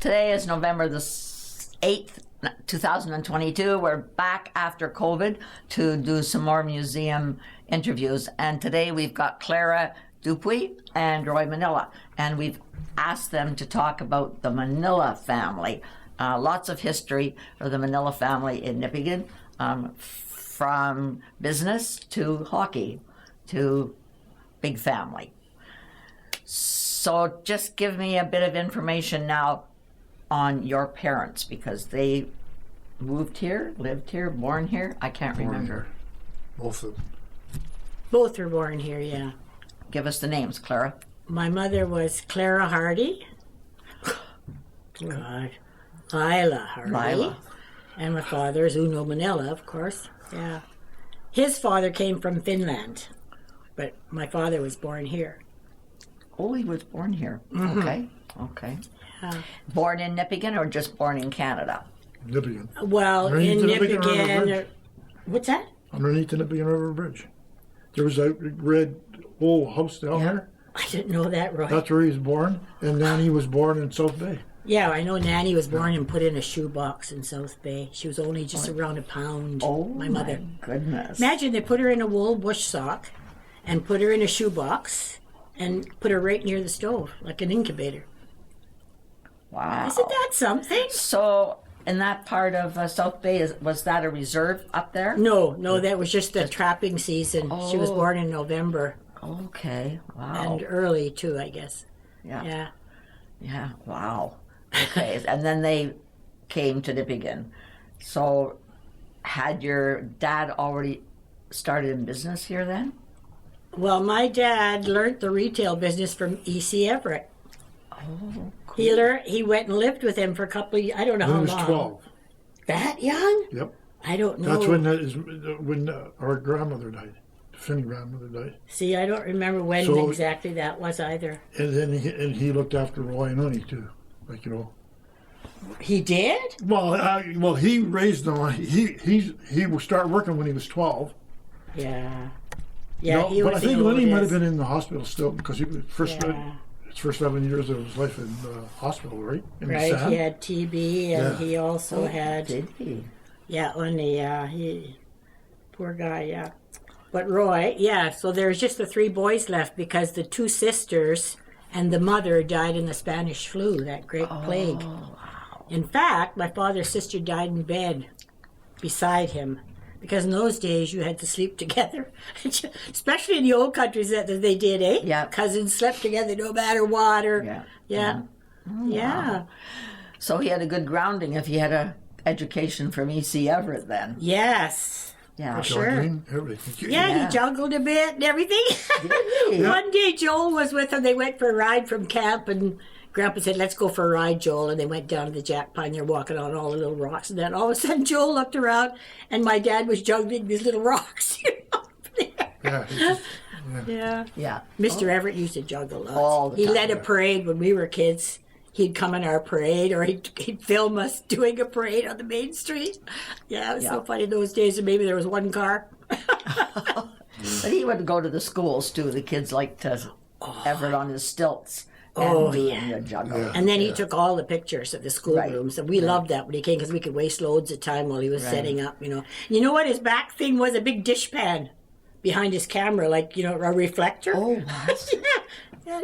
Today is November the 8th, 2022. We're back after COVID to do some more museum interviews. And today we've got Clara Dupuis and Roy Mannila. And we've asked them to talk about the Mannila family. Lots of history of the Mannila family in Nipigon, from business to hockey to big family. So just give me a bit of information now on your parents, because they moved here, lived here, born here. I can't remember. Both of them. Both were born here, yeah. Give us the names, Clara. My mother was Clara Hardy. God. Lila Hardy. Lila. And my father is Uno Manila, of course. Yeah. His father came from Finland, but my father was born here. Oh, he was born here. Mm-hmm. Okay. Born in Nipigon or just born in Canada? Nipigon. Well, Underneath in the Nipigon River Nipigon. Bridge. What's that? Underneath the Nipigon River Bridge. There was a red old house down there. I didn't know that, Roy. That's where he was born. And then he was born in South Bay. Yeah, I know Nanny was born and put in a shoebox in South Bay. She was only just around a pound, Oh, my mother. Goodness. Imagine they put her in a wool bush sock and put her in a shoebox and put her right near the stove, like an incubator. Wow. Isn't that something? So, in that part of South Bay, was that a reserve up there? No, that was just the trapping season. She was Oh. born in November Okay. Wow. and early too, I guess. Yeah. Yeah. Wow. Okay. And then they came to Nipigon. So, had your dad already started in business here then? Well, my dad learned the retail business from E.C. Everett. Oh, cool. He went and lived with him for a couple of years. I don't know When he how was long. 12. That young? Yep. I don't know. That's when our grandmother died. The Finn grandmother died. See, I don't remember when So- exactly that was either. And then he looked after Roy and Uni too. Like, you know. He did? Well, he raised them. He started working when he was 12. Yeah. Yeah, No, he but was I think the Lenny might have oldest. been in the hospital still, because he was Yeah. his first 7 years of his life in the hospital, right? In the Right, sand. he had TB, and Yeah. he also had, Did he? yeah, only, poor guy, yeah. But Roy, yeah, so there's just the 3 boys left because the 2 sisters and the mother died in the Spanish flu, that great plague. Wow. In fact, my father's sister died in bed beside him. Because in those days, you had to sleep together. Especially in the old countries that they did, eh? Yeah. Cousins slept together no matter what. Or, Yeah. Yeah. Yeah. So he had a good grounding if he had a education from E.C. Everett then. Yes. Yeah. For sure. Jogging, everything. Yeah, Yeah. he juggled a bit and everything. he? One day, Joel was with him. They went for a ride from camp, and Grandpa said, "Let's go for a ride, Joel." And they went down to the Jack Pine. They're walking on all the little rocks. And then all of a sudden, Joel looked around, and my dad was juggling these little rocks. Yeah. He just, Yeah. Yeah. Mr. Everett used to juggle lots. All the he time, led a yeah. parade when we were kids. He'd come in our parade, or he'd film us doing a parade on the main street. Yeah, it was so Yeah. funny those days. And maybe there was one car. But he would go to the schools too. The kids liked to Everett on his stilts and Oh, doing yeah. the juggle. Yeah. And then he took all the pictures of the schoolrooms, and we loved that when he came because we could waste loads of time while he was setting up. You know what his back thing was? A big dishpan behind his camera, like a reflector. Oh, what?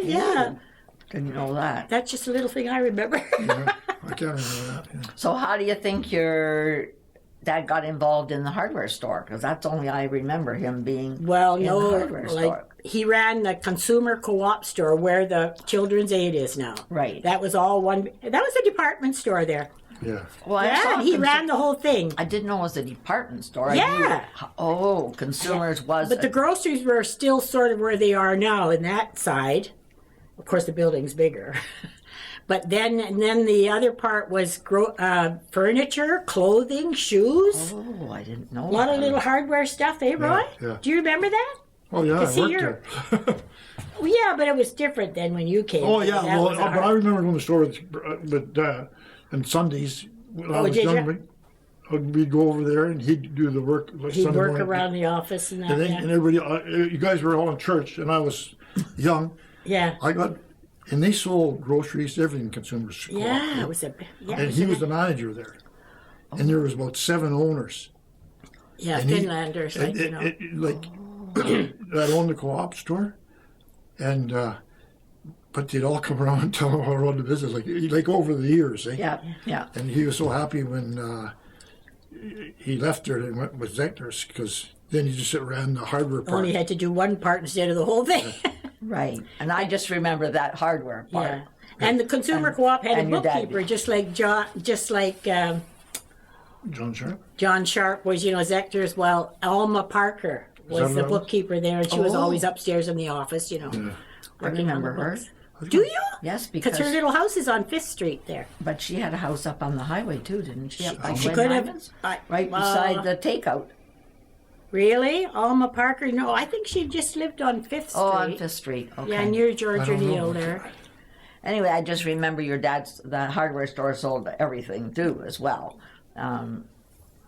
yeah. Didn't know that. That's just a little thing I remember. yeah, I can't remember that. Yeah. So how do you think your dad got involved in the hardware store? Because that's only I remember him being Well, in the no, hardware store. he ran the consumer co-op store where the children's aid is now. Right. That was all one. That was a department store there. Yeah. Well, I Yeah, saw and he consu- ran the whole thing. I didn't know it was a department store. I Yeah. knew, consumers was. But the groceries were still sort of where they are now in that side. Of course, the building's bigger. But then the other part was furniture, clothing, shoes. Oh, I didn't know. A lot of that. little hardware stuff, eh, Roy? yeah. Do you remember that? Oh, yeah, I see, worked you're- there. Well, yeah, but it was different than when you came. Oh, yeah. That Well, was a but I hard- remember when the store was with Dad, and Sundays, when I Oh, was did young, we'd go over there, and he'd do the work. Like He'd Sunday work morning. around the office and And, that. then, and everybody, you guys were all in church, and I was young. Yeah. I got And they sold groceries, everything consumers could co-op. Yeah, it was a. Yeah, And he was the manager there. And there was about 7 owners. Yeah, And he- Finlanders, that owned the co-op store. And but they'd all come around and tell him how to run the business, like over the years. Eh? Yeah, yeah. And he was so happy when he left there and went with Zechner's, because then he just ran the hardware part. Only had to do one part instead of the whole thing. Right. And I just remember that hardware part. Yeah. And the consumer co-op had a and your dad bookkeeper, did. just like John Sharp. John Sharp was, Zector's. Well, Alma Parker was that the right? bookkeeper there, and she was Oh. always upstairs in the office, I working on remember the her. books. Do you? Yes, Because because her little house is on 5th Street there. but she had a house up on the highway too, didn't she? Up by She Glen could have. Highlands? Right beside the takeout. Really? Alma Parker? No, I think she just lived on 5th Street. Oh, on 5th Street. Okay. Yeah, near George I don't know O'Neill about there. Anyway, I just remember the hardware store sold everything too as well.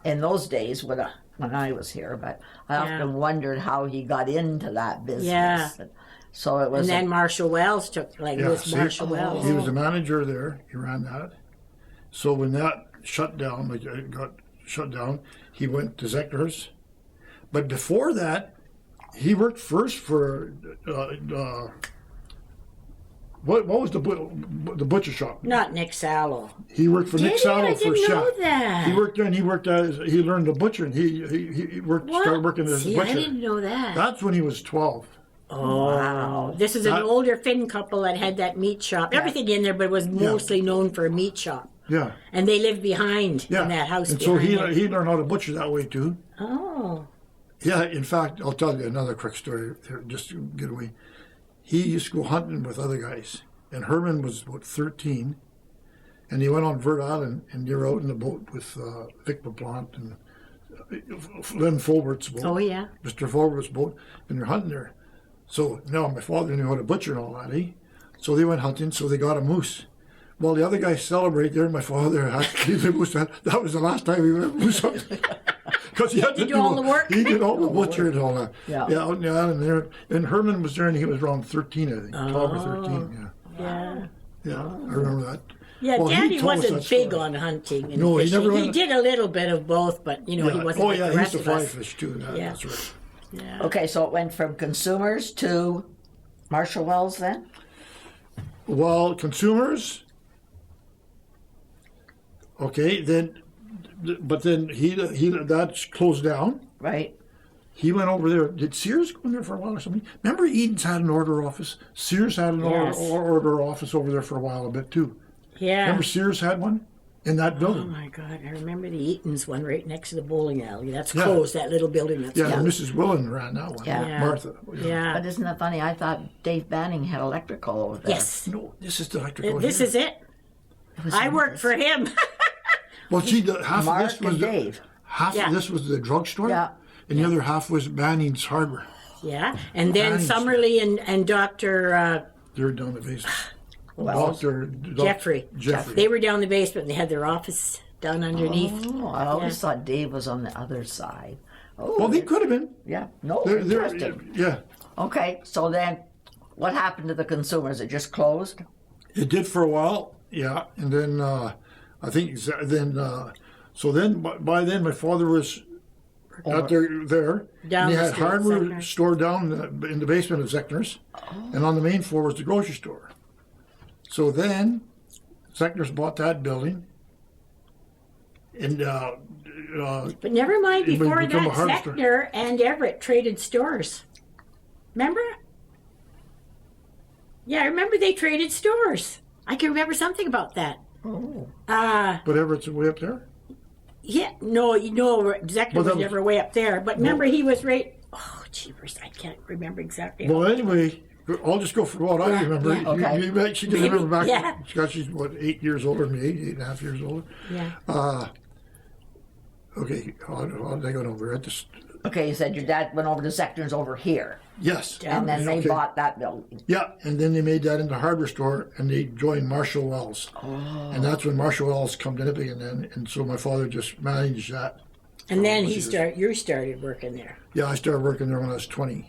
In those days when I was here, but I Yeah. often wondered how he got into that business. Yeah. So it was And then Marshall Wells took, see, Marshall Wells. He was the manager there. He ran that. So when that shut down, it got shut down, he went to Zechner's. But before that, he worked first for what was the butcher shop? Not Nick Sallow. He worked for Nick Did he? Sallow I for didn't chef. know that. He worked there, and he learned to butcher, and he started working as a See, butcher. I didn't know that. That's when he was 12. Oh, wow. This is an That- older Finn couple that had that meat shop. Everything in there, but it was mostly known for a meat shop. Yeah, And they lived behind yeah. in that house. And so behind he it. learned how to butcher that way too. Oh. Yeah, in fact, I'll tell you another quick story here, just to get away. He used to go hunting with other guys, and Herman was about 13, and he went on Vert Island, and they were out in the boat with Vic LeBlanc and Len Fulbert's boat. Oh, yeah. Mr. Fulbert's boat, and they're hunting there. So now my father knew how to butcher and all that, eh? So they went hunting, so they got a moose. Well, the other guys celebrate there, and my father had to keep the moose. That was the last time he went moose hunting. Because he had to do all the work. He did all the butcher and all that. Yeah. Out in the island there. And Herman was there, and he was around 13, I think. 12 or 13, Yeah. yeah. I remember that. Yeah, Well, he Daddy told us wasn't that big story. on hunting and No, he fishing. never He went- did a little bit of both, but, he wasn't like he the used rest to of fly us. fish too. Yeah. That's right. Yeah. Okay, so it went from consumers to Marshall Wells then? Well, consumers. Okay, but then he that's closed down. Right? He went over there. Did Sears go in there for a while or something? Remember Eden's had an order office? Sears had an Yes. order office over there for a while, a bit too. Yeah. Remember Sears had one in that Oh building? my God! I remember the Eaton's one right next to the bowling alley. That's Yeah. closed. That little building. That's Yeah, closed. Mrs. Willen ran that one. Yeah. Martha. Yeah. But isn't that funny? I thought Dave Banning had electrical over there. Yes. No, this is the electrical. This here. is it. It was I in worked this. for him. Well, see, half Mark of this was and Dave. half Yeah. of this was the drugstore. Yeah. And the other half was Banning's Hardware. Yeah. And then Nice. Summerlee and Dr. They're down the basement. Well, Jeffrey. Jeffrey. They were down the basement. And they had their office down underneath. Oh, I always thought Dave was on the other side. Oh, Well, they could have been. yeah. No, They're, interesting. yeah. Okay, so then what happened to the consumers? It just closed? It did for a while, yeah, and then I think so then by then my father was out there. Down and he the had street, hardware Zechner's. store down in the basement of Zechner's, and on the main floor was the grocery store. So then Zechner's bought that building, and But never mind, It would before become a that, hard store. Zechner and Everett traded stores. Remember? Yeah, I remember they traded stores. I can remember something about that. Oh. but Everett's way up there. Yeah, no, Zechner Well, that was was- never way up there. But remember, he was right. Oh, jeepers, I can't remember exactly. Well, anyway, I'll just go for what I remember. yeah. Okay. You bet she can remember back. Yeah. She's what, 8 years older than me, 8.5 years older. Yeah. Okay, how did I go over? Okay, you said your dad went over to Zechner's over here, Yes. and then they Okay. bought that building. Yeah, and then they made that into a hardware store, and they joined Marshall Wells. Oh. And that's when Marshall Wells come to Nipigon then, and so my father just managed that. And then you you started working there. Yeah, I started working there when I was 20.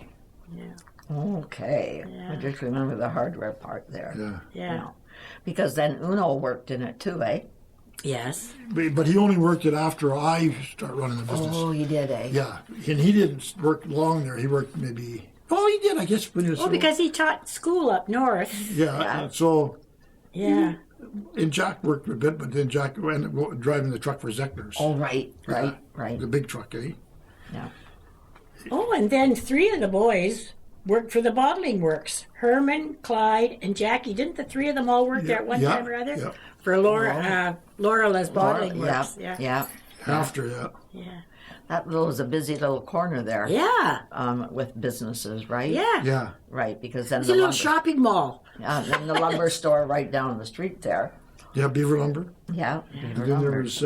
Yeah. Okay. Yeah. I just remember the hardware part there. Yeah. Yeah. No. Because then Uno worked in it too, eh? Yes. But he only worked it after I started running the business. Oh, you did, eh? Yeah, and he didn't work long there. He worked maybe. Oh, he did, I guess, when he was. Oh, because he taught school up north. Yeah, and so. Yeah. And Jack worked a bit, but then Jack ended up driving the truck for Zechner's. Oh, right. The big truck, eh? Yeah. Oh, and then 3 of the boys worked for the bottling works. Herman, Clyde, and Jackie. Didn't the 3 of them all work there at one time or other? Yeah. For Laura's bottling works. Yeah. After, yeah. Yeah. That was a busy little corner there. Yeah. With businesses, right? Yeah. Yeah. Right, because then It's a little shopping mall. then the lumber store right down the street there. Yeah, Beaver Lumber. Yeah. And then there was,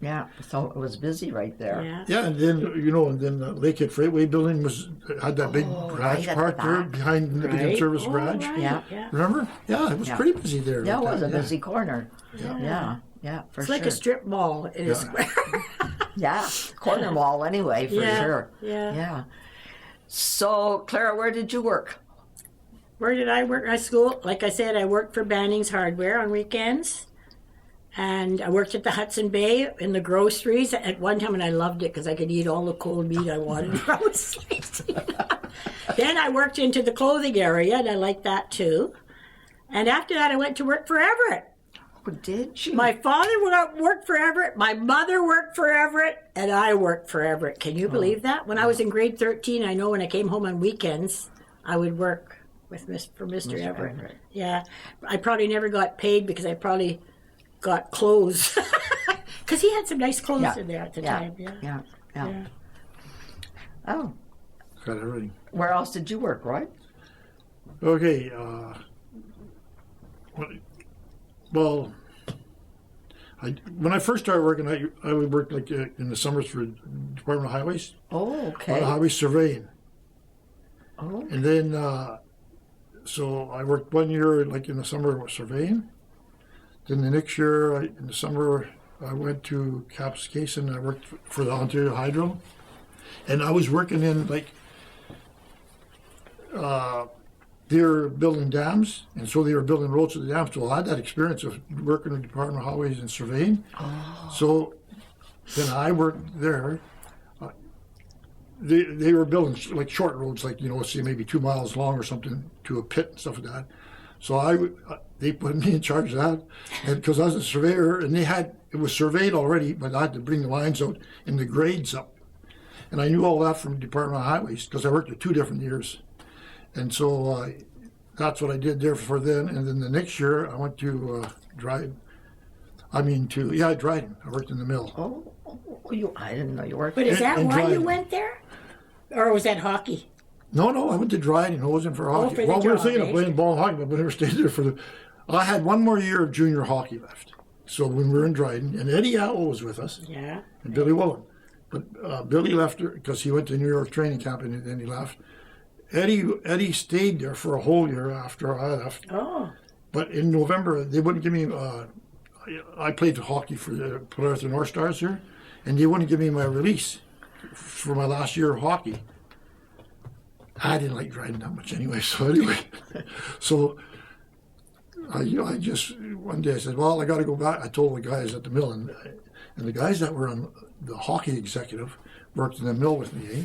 Yeah, so it was busy right there. Yeah. yeah, and then, and then the Lakehead Freightway building had that big garage right at park the there back. behind the Nipigon Service Oh, Garage. right. Yeah. Yeah. Remember? Yeah, it was Yeah. pretty busy there. Yeah, it like was a that, busy corner. Yeah, for It's sure. like a strip mall in a Yeah. square. Yeah, corner mall anyway, for Yeah, sure. yeah. Yeah. So, Clara, where did you work? Where did I work? At school, like I said, I worked for Banning's Hardware on weekends. And I worked at the Hudson Bay in the groceries at one time, and I loved it because I could eat all the cold meat I wanted. Then I worked into the clothing area, and I liked that too. And after that, I went to work for Everett. Oh, did you? My father worked for Everett, my mother worked for Everett, and I worked for Everett. Can you believe that? When I was in grade 13, I know when I came home on weekends, I would work with Mr. Everett. Yeah. I probably never got paid because I probably got clothes. Because he had some nice clothes in there at the time. Yeah. Oh, Got everything. where else did you work, Roy? Okay. Well, when I first started working, I would work like in the summers for Department of Highways, Oh, okay. highway surveying, Oh, and then so I worked 1 year like in the summer with surveying. Then the next year in the summer I went to Kapuskasing. I worked for the Ontario Hydro, and I was working in like. They were building dams, and so they were building roads to the dams. So I had that experience of working in the Department of Highways and surveying. So then I worked there. They were building like short roads, like say maybe 2 miles long or something to a pit and stuff like that. So they put me in charge of that, and because I was a surveyor, and it was surveyed already, but I had to bring the lines out and the grades up, and I knew all that from Department of Highways because I worked at 2 different years. And so that's what I did there for then. And then the next year I went to Dryden. Dryden. I worked in the mill. I didn't know you worked But is that And why you Dryden. went there? Or was that hockey? No, I went to Dryden. It wasn't for hockey. for the Well, we were job, thinking eh? of playing ball and hockey, but we never stayed there for I had 1 more year of junior hockey left. So when we were in Dryden, and Eddie Atwell was with us, Yeah. and Billy Woolen. But Billy left because he went to New York training camp, and then he left. Eddie stayed there for a whole year after I left. Oh. But in November, they wouldn't give me. I played hockey for the Polaris North Stars here, and they wouldn't give me my release for my last year of hockey. I didn't like Dryden that much anyway. So I just one day I said, "Well, I got to go back." I told the guys at the mill, and the guys that were on the hockey executive worked in the mill with me. Eh?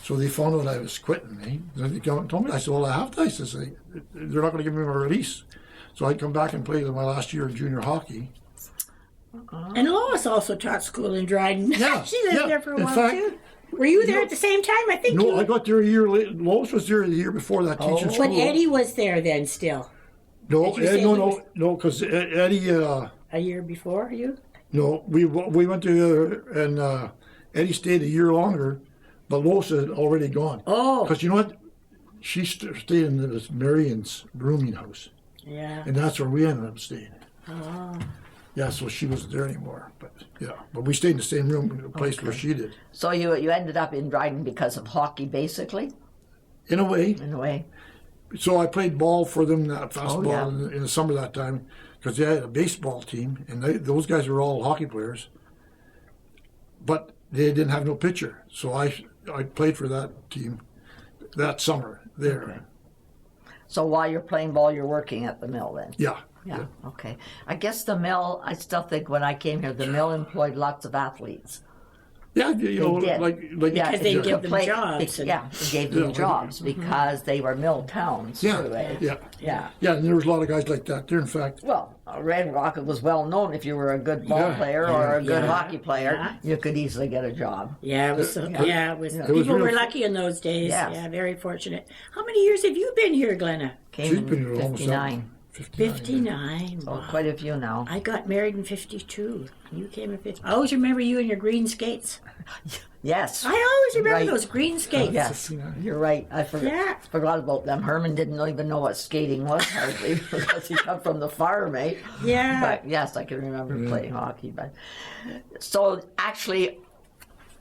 So they found out I was quitting me. They told me, I said, well, I have to. I said, they're not going to give me my release. So I'd come back and play my last year of junior hockey. And Lois also taught school in Dryden. Yeah, She lived yeah. there for a In while fact, too. Were you there at the same time? I think No, I got there a year later. Lois was there the year before that teaching school. But Eddie was there then still. No, Did you say no, because Eddie, A year before you? no, we went together, and Eddie stayed a year longer, but Lois had already gone. Oh. Because you know what? She stayed in this Marion's rooming house, Yeah. and that's where we ended up staying. Oh. Yeah, so she wasn't there anymore, but we stayed in the same room, the place where she did. So you ended up in Dryden because of hockey, basically, In a way, in a way. so I played ball for them, fastball yeah. in the summer that time, because they had a baseball team, and those guys were all hockey players, but they didn't have no pitcher. So I played for that team, that summer there. Okay. So while you're playing ball, you're working at the mill then? Yeah. Yeah, okay. I guess the mill, I still think when I came here, the mill employed lots of athletes. Yeah, you know, did. like Because they yeah. give them jobs. And, Yeah, they gave them jobs because they were mill towns Yeah, too, eh? yeah, Yeah. yeah. And there was a lot of guys like that there. In fact, Well, Red Rock, it was well known if you were a good ball Yeah, player or a good yeah, hockey player, yeah. you could easily get a job. Yeah, it was. Yeah, it was. was People real- were lucky in those days. Yes. Yeah, very fortunate. How many years have you been here, Glenna? Came she's in been here almost 59. 59. So Wow. quite a few now. I got married in 52. You came in 50. I always remember you and your green skates. Yes. I always remember Right. those green skates. Yes, 59. you're right. I Yeah. forgot about them. Herman didn't even know what skating was hardly because he come from the farm, eh? Yeah. But yes, I can remember playing hockey. But so actually,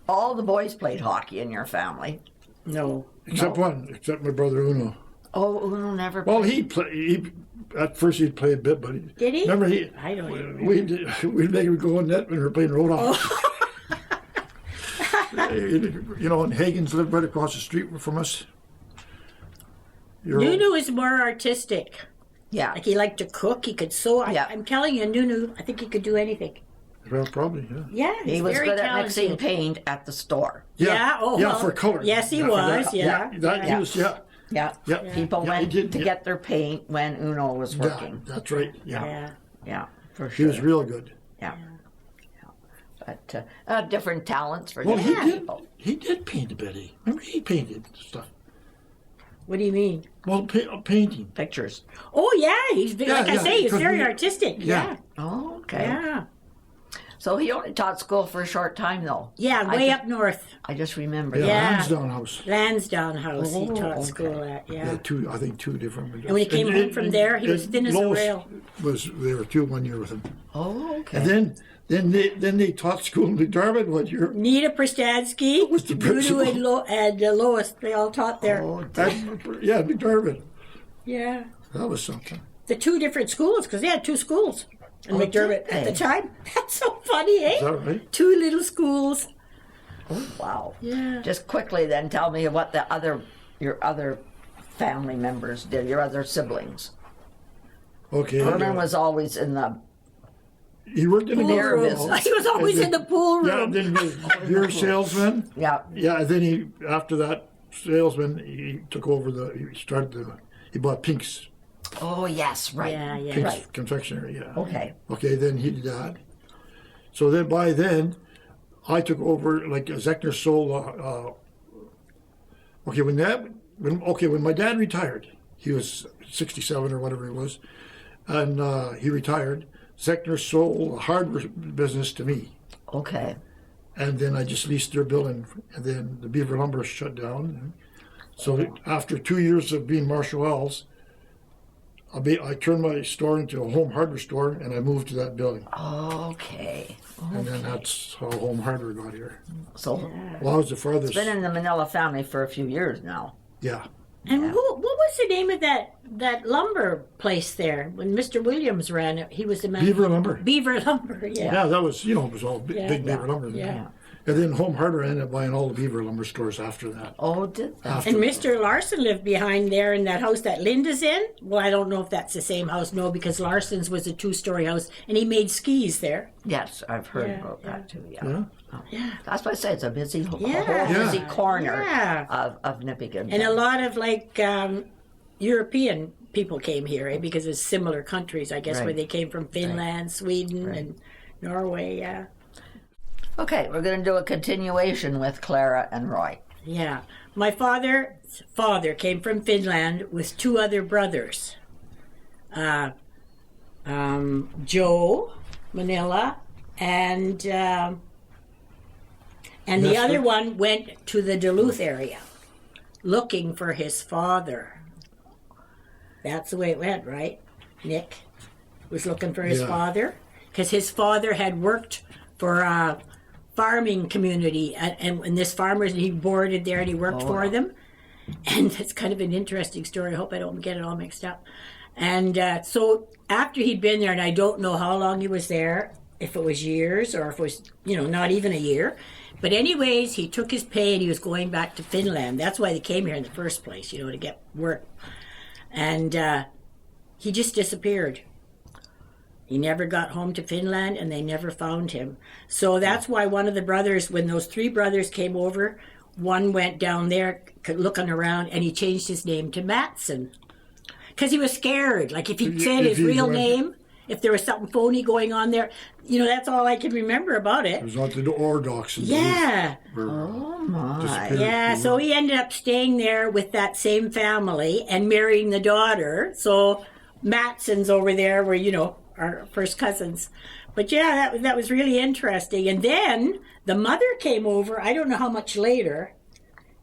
all the boys played hockey in your family. No. except one, except my brother Uno. Oh, Uno never. Well, played. he at first he'd play a bit, but Did he? remember he? I don't even remember. We'd make him go in net when we were playing Roadhouse. You know, and Hagen's lived right across the street from us. Nunu is more artistic. Yeah. Like he liked to cook. He could sew. Yeah. I'm telling you, Nunu, I think he could do anything. Well, probably, yeah. Yeah, he's He was very good at talented. mixing paint at the store. Yeah, oh, yeah, well, for color. yes, he Yeah, for was, that. yeah. that Yeah. he was, yeah. Yeah. Yeah. People Yeah, he went did, to yeah. get their paint when Uno was working. Yeah, that's right. Yeah, Yeah. Yeah, for he sure. was real good. Yeah. But different talents for Well, different people. he did paint a bit. Remember, he painted stuff. What do you mean? Well, painting. Pictures. Oh yeah, he's Yeah, like I yeah, say, he's because very we- artistic. Yeah. Yeah. Oh, okay. Yeah. So he only taught school for a short time, though. Yeah, I way just- up north. I just remember. Yeah, that. Yeah. Lansdowne House. Lansdowne House he Oh, taught okay. school at, yeah. Yeah, I think two different. And when he came home from there, he was thin as a Lois rail. They were 2 1 year with him. Oh, okay. And then they taught school in McDermott 1 year. Nita Prestadsky, was the Nudu principal. and Lois, they all taught there. Oh, Yeah, McDermott. Yeah. That was something. The two different schools, because they had two schools in Oh, McDermott did at the they? time. That's so funny, eh? Is that right? Two little schools. oh, wow. Yeah. Just quickly, then tell me what your other family members did. Your other siblings. Okay. Herman was always in the. He worked in the Pool Beer room. business. He was always in the pool Yeah, room. then he was beer salesman. Yeah. Yeah, and then after that salesman, he took over he bought Pink's Oh yes, right. Yeah, yeah. Pink's Right. confectionery. Yeah. Okay. Okay, then he did that. So then by then, I took over like Zechner sold. When my dad retired, he was 67 or whatever he was, and he retired. Zechner sold the hardware business to me, Okay. and then I just leased their building, and then the Beaver Lumber shut down. So after 2 years of being Marshall Ells, I turned my store into a home hardware store, and I moved to that building. Okay. And then that's how home hardware got here. So Well, I was the farthest. been in the Manila family for a few years now. Yeah. And Yeah. what was the name of that lumber place there when Mr. Williams ran it? He was the man. Beaver Lumber. Beaver Lumber, yeah. Yeah, that was, it was all big, Yeah. big Beaver Lumber. Yeah. And then Home Hardware ended up buying all the Beaver Lumber stores after that. Oh, did that? After And Mr. Larson lived behind there in that house that Linda's in. Well, I don't know if that's the same house, no, because Larson's was a 2-story house, and he made skis there. Yes, I've heard Yeah, about yeah. that too. Yeah. Yeah. Yeah. That's why I say it's a busy, Yeah. whole busy Yeah. corner Yeah. of Nipigon. And a lot of European people came here, because it's similar countries, I guess, Right. where they came from Finland, Sweden, Right. and Norway. Yeah, Okay, we're going to do a continuation with Clara and Roy. yeah. My father's father came from Finland with 2 other brothers, Joe, Manila, and the Nestor? other one went to the Duluth area, looking for his father. That's the way it went, right? Nick was looking for his Yeah. father because his father had worked for a farming community, and this farmers, he boarded there and he worked for them. And it's kind of an interesting story. I hope I don't get it all mixed up. And so after he'd been there, and I don't know how long he was there, if it was years or if it was, not even a year. But anyways, he took his pay and he was going back to Finland. That's why they came here in the first place, to get work. And he just disappeared. He never got home to Finland, and they never found him. So that's why one of the brothers, when those three brothers came over, one went down there looking around, and he changed his name to Matson. Because he was scared. Like, if he said his real name, if there was something phony going on there, that's all I can remember about it. It was not the Orthodox. Yeah. Oh, my. Yeah, so he ended up staying there with that same family and marrying the daughter. So Matsons over there were, our first cousins. But yeah, that was really interesting. And then the mother came over, I don't know how much later,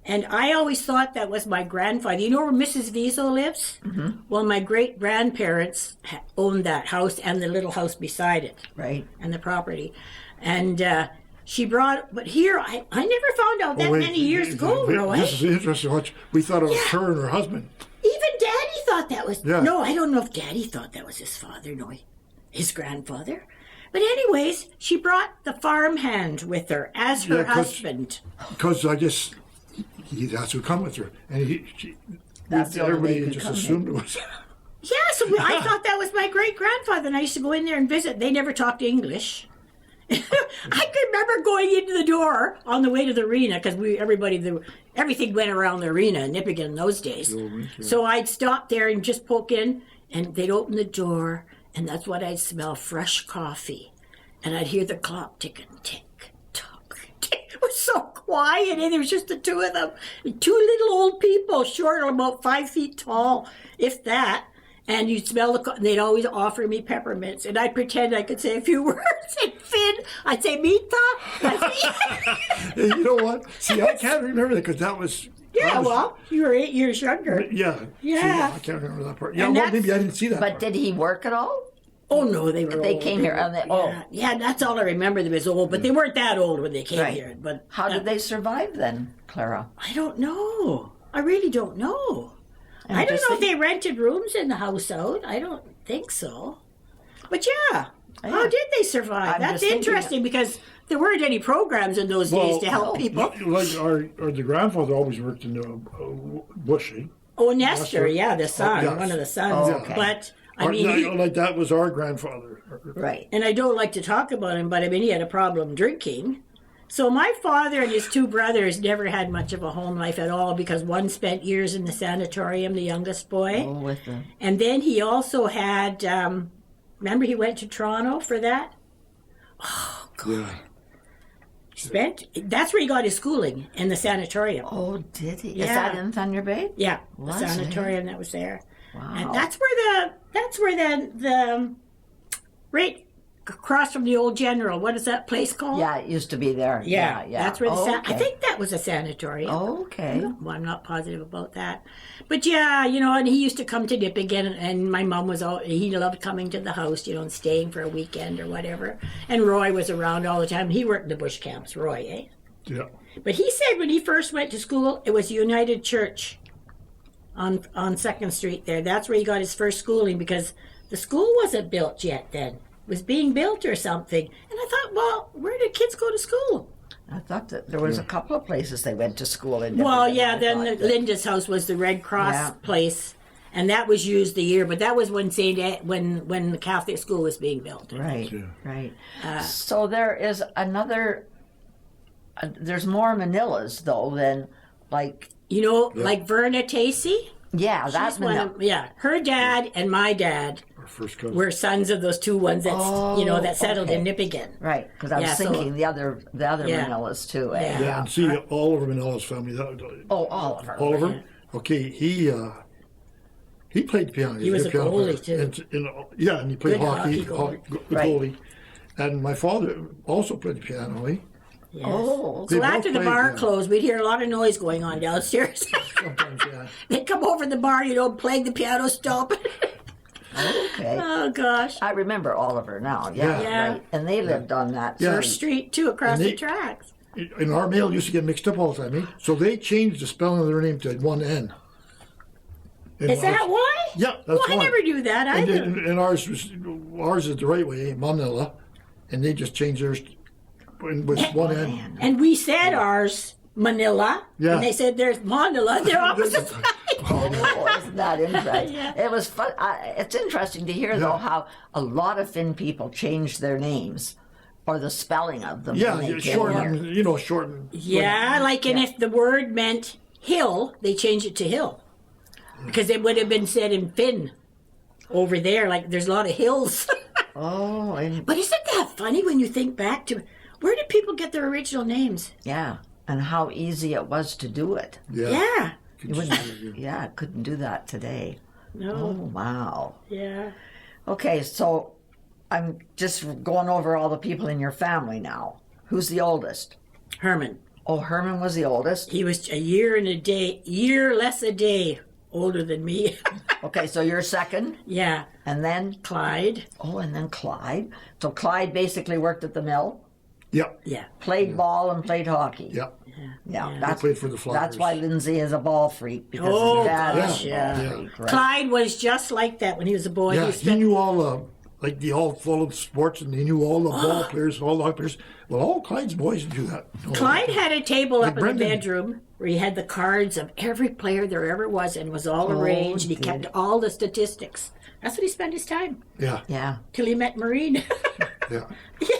and I always thought that was my grandfather. You know where Mrs. Wiesel lives? Mm-hmm. Well, my great-grandparents owned that house and the little house beside it. Right. And the property. And she brought, but here, I never found out that many years ago, Roy. This is interesting. We thought it was her and her husband. Even Daddy thought that was, yeah. No, I don't know if Daddy thought that was his father, no, his grandfather. But anyways, she brought the farmhand with her as her husband. Because I guess he has to come with her. And everybody just assumed it was. Yeah, so I thought that was my great-grandfather, and I used to go in there and visit. They never talked English. I can remember going into the door on the way to the arena, because everything went around the arena in Nipigon in those days. So I'd stop there and just poke in, and they'd open the door, and that's what I'd smell, fresh coffee. And I'd hear the clock ticking, tick, tock, tick. It was so quiet, and there was just the two of them. Two little old people, short, about 5 feet tall, if that. And you'd smell and they'd always offer me peppermints. And I'd pretend I could say a few words. And Finn, I'd say, Mita. You know what? See, I can't remember that because that was... Yeah, well, you were 8 years younger. Yeah. Yeah. See, I can't remember that part. Yeah, well, maybe I didn't see that But part. did he work at all? Oh, no, they were They old. came here. Yeah, that's all I remember. They was old, but they weren't that old when they came Right. here. But How did they survive then, Clara? I don't know. I really don't know. I don't know if they rented rooms in the house out. I don't think so. But yeah, how did they survive? That's interesting because there weren't any programs in those days to help people. Like the grandfather always worked in the bush. Oh, Nestor, the son, yes. one of the sons. Oh, okay. But I mean, like that was our grandfather. Right. And I don't like to talk about him, but I mean, he had a problem drinking. So my father and his two brothers never had much of a home life at all because one spent years in the sanatorium, the youngest boy. Oh, with them. And then he also had, remember he went to Toronto for that? Oh, God. Yeah. That's where he got his schooling, in the sanatorium. Oh, did he? Yeah. Is that in Thunder Bay? Yeah, Was the it? sanatorium that was there. Wow. And that's where the right across from the old general, what is that place called? Yeah, it used to be there. Yeah. That's where okay. I think that was a sanatorium. Okay. Well, I'm not positive about that. But yeah, and he used to come to Nipigon, and my mom he loved coming to the house, and staying for a weekend or whatever. And Roy was around all the time. He worked in the bush camps, Roy, eh? Yeah. But he said when he first went to school, it was United Church on 2nd Street there. That's where he got his first schooling because the school wasn't built yet then. Was being built or something. And I thought, well, where did kids go to school? I thought that there was a couple of places they went to school in. Well, Nipigon, yeah, I then thought that- Linda's house was the Red Cross place, and that was used the year, but that was when when the Catholic school was being built. Right, Yeah. right. So there is another, there's more Manilas, though, than, like... Like Verna Tacey? Yeah, that's She's one of, her dad and my dad First cousin. were sons of those two ones that that settled in okay. Nipigon. Right, because I was thinking the other Manilas, too. Eh? Yeah. Yeah, and see, Oliver Manila's family. Oh, Oliver. Oliver? Yeah. Okay, he played piano. He was a piano goalie, player. too. And he played Good hockey, hockey goalie. And my father also played piano, eh? Yes. Oh, They So both after the played bar piano. closed, we'd hear a lot of noise going on downstairs. Sometimes, yeah. They'd come over the bar, playing the piano, stop. okay. Oh, gosh. I remember Oliver now, Yeah. Yeah. right. And they lived on that Yeah. First Street, too, across And the they- tracks. And our mail used to get mixed up all the time, eh? So they changed the spelling of their name to one N. And Is that why? Yeah, that's Well, I why. never knew that And, either. and ours is the right way, eh? Mannila. and they just changed theirs with one end. And we said ours, Manila. Yeah. And they said there's Mannila. They're opposite sides. Oh, isn't that interesting? Yeah. It was fun. It's interesting to hear, though, how a lot of Finn people changed their names or the spelling of them. Yeah, when they came here. shorten, shorten. Yeah, like, and if the word meant hill, they changed it to hill. Because it would have been said in Finn over there, like there's a lot of hills. Oh, and But isn't that funny when you think back to where did people get their original names? yeah, and how easy it was to do it. Yeah. You wouldn't, yeah, couldn't do that today. Oh, No. wow. Yeah. Okay, so I'm just going over all the people in your family now. Who's the oldest? Herman. Oh, Herman was the oldest. He was a year less a day older than me. Okay, so you're second, Yeah. and then Clyde. oh, and then Clyde. So Clyde basically worked at the mill, Yeah, Yeah. played ball, and played hockey. yeah. Yeah, Yeah. that's played for the Flyers. That's why Lindsay is a ball freak because Oh, his dad gosh, is a yeah. ball freak. Right? Clyde was just like that when he was a boy. Yeah, He he spent, knew all like they all followed sports, and he knew all the ball players, all the hockey players. Well, all Clyde's boys do that. Clyde had a table Like up in Brendan. the bedroom where he had the cards of every player there ever was and was all arranged. And he kept all the statistics. That's what he spent his time Yeah, Yeah. till he met Maureen. yeah.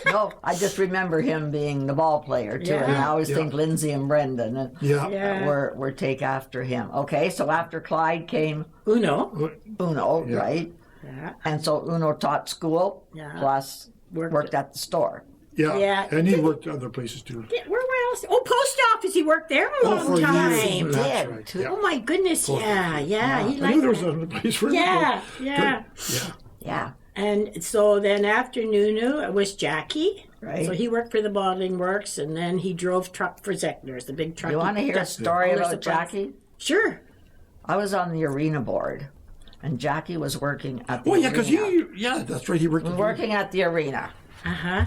No, I just remember him being the ball player too, and I Yeah. always Yeah. think Lindsay and Brendan Yeah. Yeah. were take after him. Okay, so after Clyde came Uno. Uno, Yeah. right? Yeah. And so Uno taught school Yeah. plus worked at the store. Yeah. Yeah. And he worked other places too. Where else? Oh, post office. He worked there a long for time. years. That's Did, right. too. Yeah. Oh my goodness. Yeah. Yeah. He I knew liked there was that. another place for him. Yeah. to go. Yeah. Yeah. Yeah. And so then after Nunu, it was Jackie. Right. So he worked for the bottling works, and then he drove truck for Zeckner's, the big truck. You want to hear a story all their about supplies. Jackie? Sure. I was on the arena board, and Jackie was working at the Oh yeah, arena. because that's right. He worked. working at the arena. Uh-huh.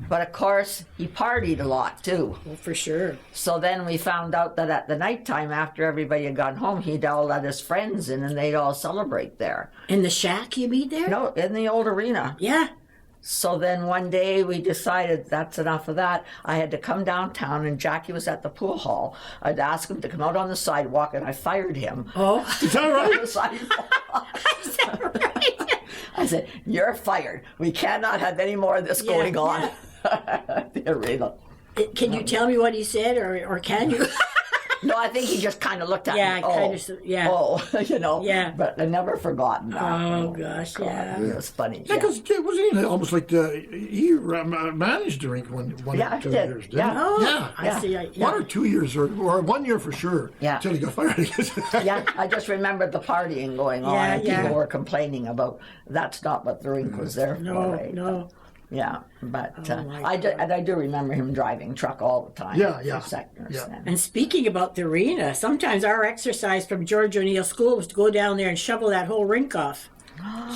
But of course, he partied a lot too. Well, for sure. So then we found out that at the nighttime, after everybody had gone home, he'd all let his friends in and they'd all celebrate there. In the shack you mean there? No, in the old arena. Yeah. So then one day we decided that's enough of that. I had to come downtown and Jackie was at the pool hall. I'd ask him to come out on the sidewalk and I fired him. Oh. Is that On right? the sidewalk. Is that right? I said, "You're fired. We cannot have any more of this going on." yeah. The arena. Can you tell me what he said, or can you? No, I think he just kind of looked at Yeah, me. kind of, yeah. Oh, Yeah. But I never forgotten that. Oh, gosh, God, yeah. It was funny. Yeah, because wasn't he almost like he managed the rink one Yeah, or 2 he did. years? Didn't Yeah. he? Oh, Yeah. I see. Yeah. 1 or 2 years, or 1 year for sure. Yeah. Until he got fired. Yeah, I just remembered the partying going on, Yeah, and yeah. people were complaining about that's not what the rink was there for. No, right? no. Yeah, but Oh, my I do remember him driving truck all the time. Yeah, yeah, for Zeckner's yeah. then. And speaking about the arena, sometimes our exercise from George O'Neill School was to go down there and shovel that whole rink off.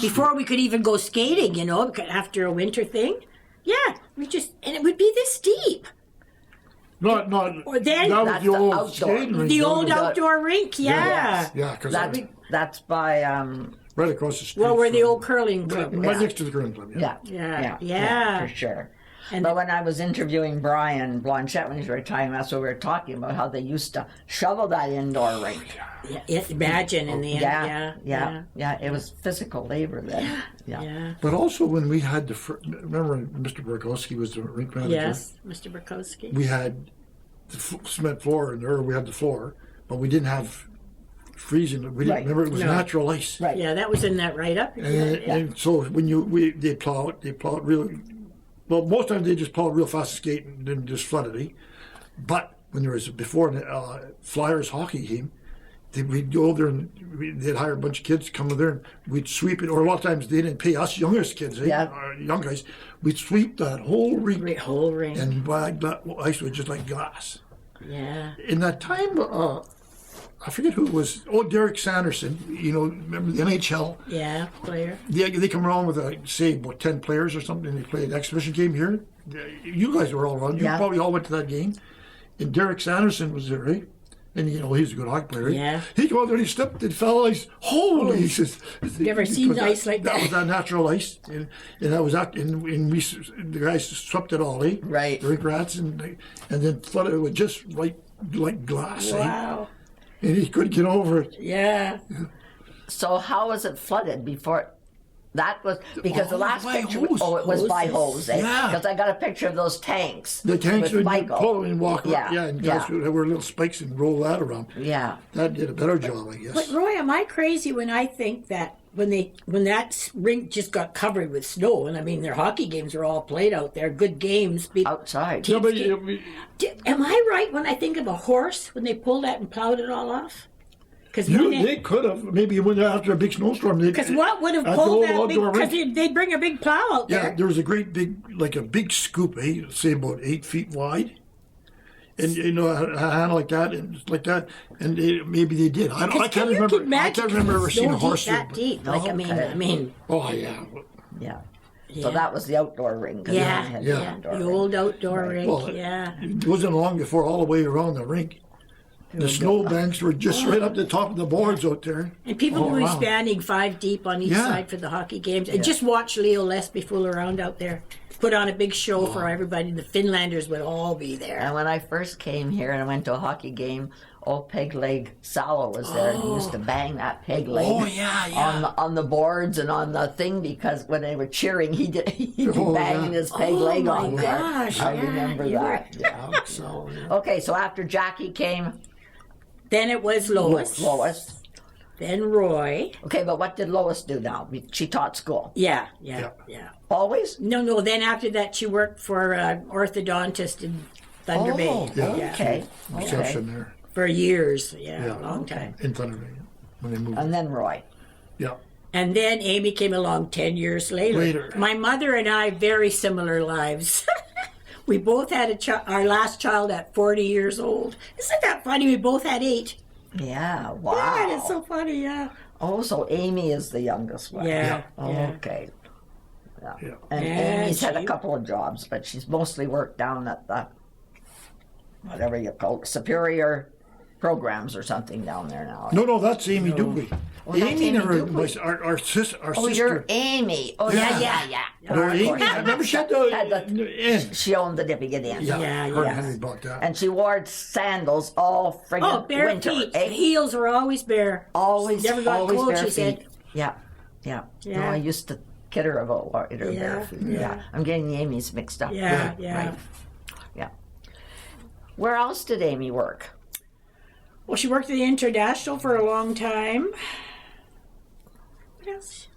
Before we could even go skating, after a winter thing. Yeah, and it would be this deep. not. Or then- that was That's the the old outdoor. skating rink. The that old was outdoor rink, yeah. Yeah, because That's by right across the street. Well, where the from- old curling club Right was. next to the curling club. yeah, Yeah. for sure. And But when I was interviewing Brian Blanchette when he was retiring, that's what we were talking about, how they used to shovel that indoor rink. Yeah, imagine in the end, Yeah. It was physical labor then. yeah. But also when we had remember when Mr. Burkowski was the rink manager? Yes, Mr. Burkowski. We had the cement floor, and we had the floor, but we didn't have freezing. We didn't Right. remember it was No. natural ice. Right. Yeah, that was in that write-up. And so when they plow it really. Well, most times they just plow it real fast and skate and then just flooded it. But when there was before Flyers hockey team, we'd go over there and they'd hire a bunch of kids to come over there and we'd sweep it. Or a lot of times they didn't pay us youngest kids, young guys. We'd sweep that whole rink, Whole ring. and that ice was just like glass. Yeah. In that time, I forget who it was. Oh, Derek Sanderson. Remember the NHL? Yeah, player. They come around with, say, 10 players or something, and they play an exhibition game here. You guys were all around. You Yeah. probably all went to that game. And Derek Sanderson was there, right? And he's a good hockey player. Yeah. He came out there and he stepped and fell ice. Holy! He says, Never seen ice like that. That was that natural ice, and that was that. And the guys swept it all, eh? Right. The rink rats and then flooded it with just like glass. Wow. And he couldn't get over it. Yeah. So how was it flooded before? That was because the last by picture. hose. Oh, it was by hose. Yeah. Because I got a picture of those tanks. The tanks with would Michael. pull and walk around. Yeah, And yeah. guys would wear little spikes and roll that around. Yeah. That did a better job, I guess. But Roy, am I crazy when I think that when that rink just got covered with snow, and I mean their hockey games were all played out there, good games. Outside. Yeah, but Am I right when I think of a horse when they pulled that and plowed it all off? Because they could have. Maybe when after a big snowstorm. Because what would have at the pulled old that big? outdoor Because rink. they'd bring a big plow out Yeah, there. there was a great big, like a big scoop, say about 8 feet wide. And, a hand like that, and like that. And maybe they did. I can't remember. I can't remember ever seeing a horse that deep. Like, Okay. I mean. Oh, yeah. Yeah. Yeah. So that was the outdoor ring. 'Cause Yeah, they had yeah. the outdoor The ring. old outdoor rink, Well, yeah. It wasn't long before all the way around the rink. The snow banks were just right up the top of the boards out there. And people all were around. standing 5 deep on each Yeah. side for the hockey games. And just watch Leo Lesby fool around out there. Put on a big show for everybody. The Finlanders would all be there. And when I first came here and I went to a hockey game, old Peg Leg Salo was there, and he used to bang that peg leg Oh, yeah. on the boards and on the thing, because when they were cheering, he'd be Oh, banging yeah. his peg Oh, leg my on there. gosh, I yeah, remember you were- that. Yeah. So, Okay, so after Jackie came, Then it was Lois. Lois. Then Roy. Okay, but what did Lois do now? She taught school. Yeah. Always? No. Then after that, she worked for an orthodontist in Thunder Bay. Oh, Yeah. okay. reception there. For years. Yeah, Yeah. a long time. In Thunder Bay, when they moved. And then Roy. Yeah. And then Amy came along 10 years later. My mother and I, very similar lives. We both had our last child at 40 years old. Isn't that funny? We both had 8. Yeah, wow. Yeah, it's so funny, yeah. Oh, so Amy is the youngest one. Yeah. Okay. Yeah. And Yeah, Amy's had a she- couple of jobs, but she's mostly worked down at the, whatever you call it, Superior Programs or something down there now. No, that's Amy Dupuis. Oh, that's Amy Dupuis. Our sister. Oh, you're Amy. Oh, yeah. No, Of Amy, course. I remember she had Had the inn. She owned the Nipigon Inn. Yeah, Yeah, her yeah. and Henry bought that. And she wore sandals all friggin' Oh, bare winter. feet. eh? The heels were always bare. Always, Never got always cold, bare she feet. said. Yeah. Yeah. No, I used to kid her about her bare Yeah, feet. yeah. I'm getting the Amy's mixed up. Yeah. Right. Yeah. Where else did Amy work? Well, she worked at the International for a long time. What else?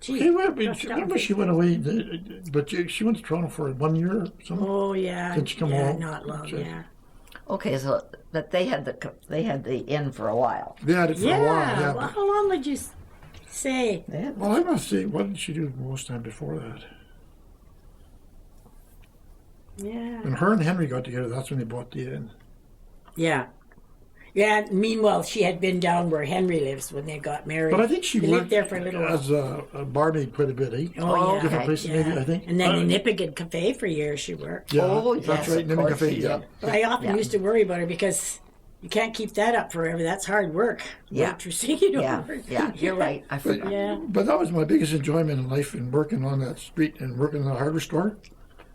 Gee, She went, rough down. remember she went away, but she went to Toronto for 1 year or something. Oh, yeah. Did she come yeah, home? not long, She- yeah. Okay, so that they had the inn for a while. They had it for Yeah, a while, yeah. well, how long would you say? They had- Well, I must say, what did she do most time before that? Yeah. When her and Henry got together, that's when they bought the inn. Yeah. Yeah, meanwhile, she had been down where Henry lives when they got married. But I think she They worked lived there for a little while. as a barmaid quite a bit, eh? Oh, yeah. Different places, yeah. maybe, I think. And then in Nipigon Cafe for years she worked. Yeah, Oh, that's yes, right, of Nipigon course Cafe, she yeah. did. But I often Yeah. used to worry about her because you can't keep that up forever. That's hard work. Yeah. Waitressing, you know. Yeah, you're right. I forgot. Yeah. But that was my biggest enjoyment in life, in working on that street and working in the hardware store.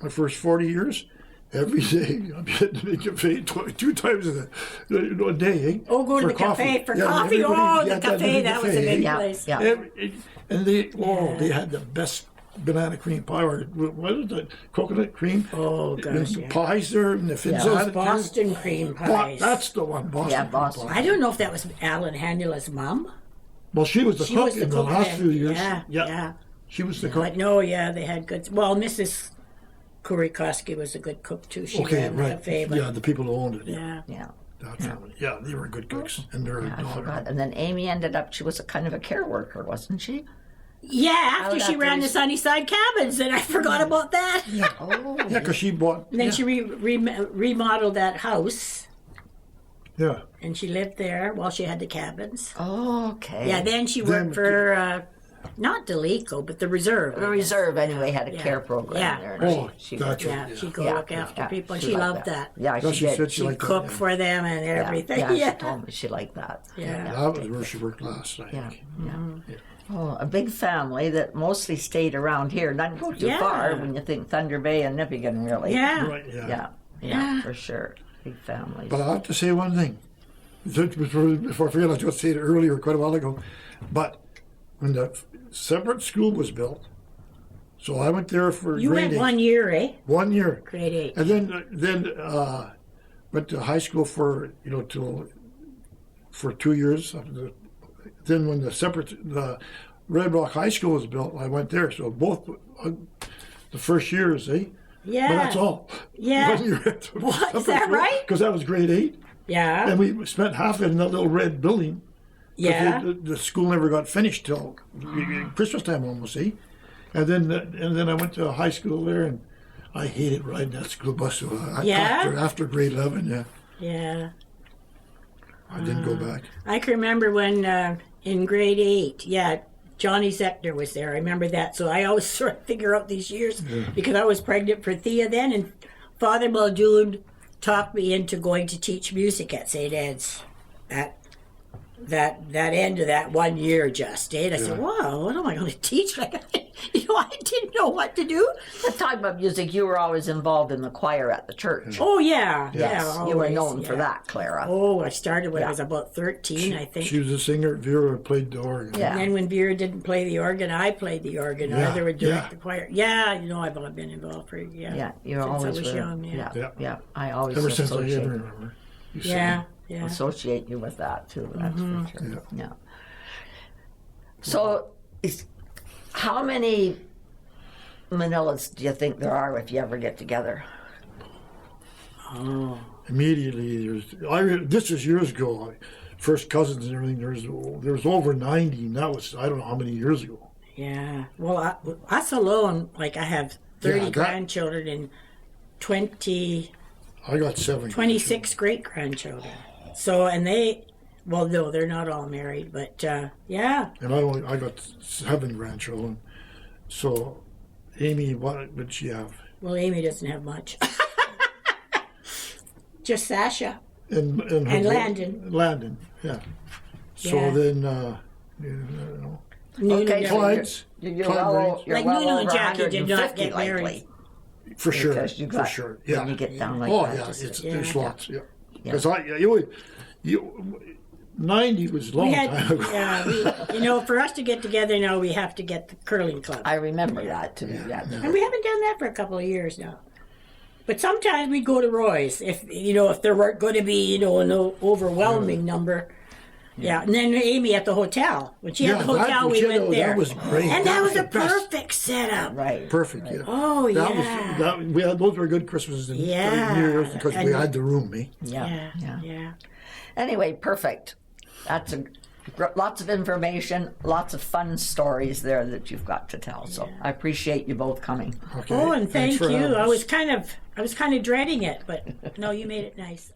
My first 40 years, every day I'm hitting the cafe 2 times a day. Eh? Oh, go to the cafe for coffee. Oh, the cafe, that was a big Yeah, place. yeah. And they had the best banana cream pie, or what was it, coconut cream? Oh, gosh, yeah. Pies there, and the Finns Those had it too. Boston cream pies. That's the one, Boston. Yeah, cream Boston. pie. I don't know if that was Alan Hannula's mom. Well, she was the She cook was the in the cook last then. few years. Yeah. She was the cook. But no, yeah, they had good. Well, Mrs. Kurikoski was a good cook too. She Okay, ran the right. cafe. But Yeah, the people who owned it. yeah. Yeah. That family. Yeah, they were good cooks. And their I daughter. forgot. And then Amy ended up, she was a kind of a care worker, wasn't she? Yeah, after would she have ran to- the Sunnyside Cabins, and I forgot about that. Oh. Yeah, because she bought. And then yeah, she remodeled that house, yeah. and she lived there while she had the cabins. Okay. Yeah, then she Then- worked for not Delico, but the reserve. The reserve anyway had a care program Yeah. there. Oh, she that's Yeah, right. she'd go Yeah, look after yeah, people, and she she liked loved that. Yeah, Yeah, she she did. said she She'd liked cook that. for them and Yeah, everything. yeah, Yeah, she told me she liked that. Yeah. That was where she worked last, I Yeah, think. yeah. Oh, a big family that mostly stayed around here. Not go too Yeah. far when you think Thunder Bay and Nipigon, really. Yeah. Right, Yeah, for sure. Big families. But I have to say one thing. Before I forget, I was going to say it earlier, quite a while ago. But when the separate school was built, so I went there for You grade went 8. 1 year, eh? 1 year. Grade 8. And then went to high school for for 2 years. Then when the Red Rock High School was built, I went there. So both the first years, eh? Yeah. But that's all. Yeah. 1 year at the What? Is separate that school, right? Because that was grade 8, Yeah. and we spent half of it in that little red building. 'Cause Yeah. The school never got finished till Christmas time almost, see? And then I went to high school there, and I hated riding that school bus. So Yeah? after grade 11, yeah, Yeah. I didn't go back. I can remember when in grade 8, Johnny Zeckner was there. I remember that. So I always sort of figure out these years because I was pregnant for Thea then, and Father Muldoon talked me into going to teach music at St. Ed's at that end of that 1 year just. And I said, wow, what am I going to teach? Like, I didn't know what to do. But talking about music, you were always involved in the choir at the church. Oh, yeah. Yes, Yeah, you were always, known for yeah. that, Clara. Oh, I started when I Yeah. was about 13, I think. She was a singer. Vera played the organ. Yeah. And then when Vera didn't play the organ, I played the organ. Yeah, Either would direct yeah. the choir. Yeah, I've been involved for Yeah, you since always I was were. young. Yeah, Yeah. I always Ever since I can associate, remember. You sang. yeah, yeah. associate you with that too. That's for sure. Yeah. Yeah. So, how many Manilas do you think there are if you ever get together? Immediately, this is years ago. First cousins and everything. There was over 90, and that was I don't know how many years ago. Yeah. Well, us alone, like I have 30 that- grandchildren and 20, I got 7. 26 great grandchildren. So, and well, no, they're not all married, but yeah. And I got 7 grandchildren. So, Amy, what did she have? Well, Amy doesn't have much. Just Sasha. And And Landon. Landon, yeah. So Yeah. then, Nunu Okay, never- so Clyde's, you're Clyde well, Brains. you're Like well Nunu over and Jackie did not 150 get married. likely. for sure, Because you for got- sure, when yeah. you get down like Oh that, yeah, just- there's Yeah. lots, yeah. Yeah. Because 90 was a long We had, time ago. yeah, for us to get together now, we have to get the curling club. I remember that too. Yeah. And we haven't done that for a couple of years now. But sometimes we go to Roy's if there weren't going to be an overwhelming number. Yeah, and then Amy at the hotel. When she had the hotel, we went there. That was great. And that was the a best. perfect setup. Right. Perfect, yeah. Oh, That yeah. was those were good Christmases and Yeah. New Year's because we And- had the room, eh? Yeah. Yeah, yeah. Anyway, perfect. That's lots of information, lots of fun stories there that you've got to tell. So I appreciate you both coming. Okay. Oh, and thanks thank for having you. I us. was kind of dreading it, but no, you made it nice.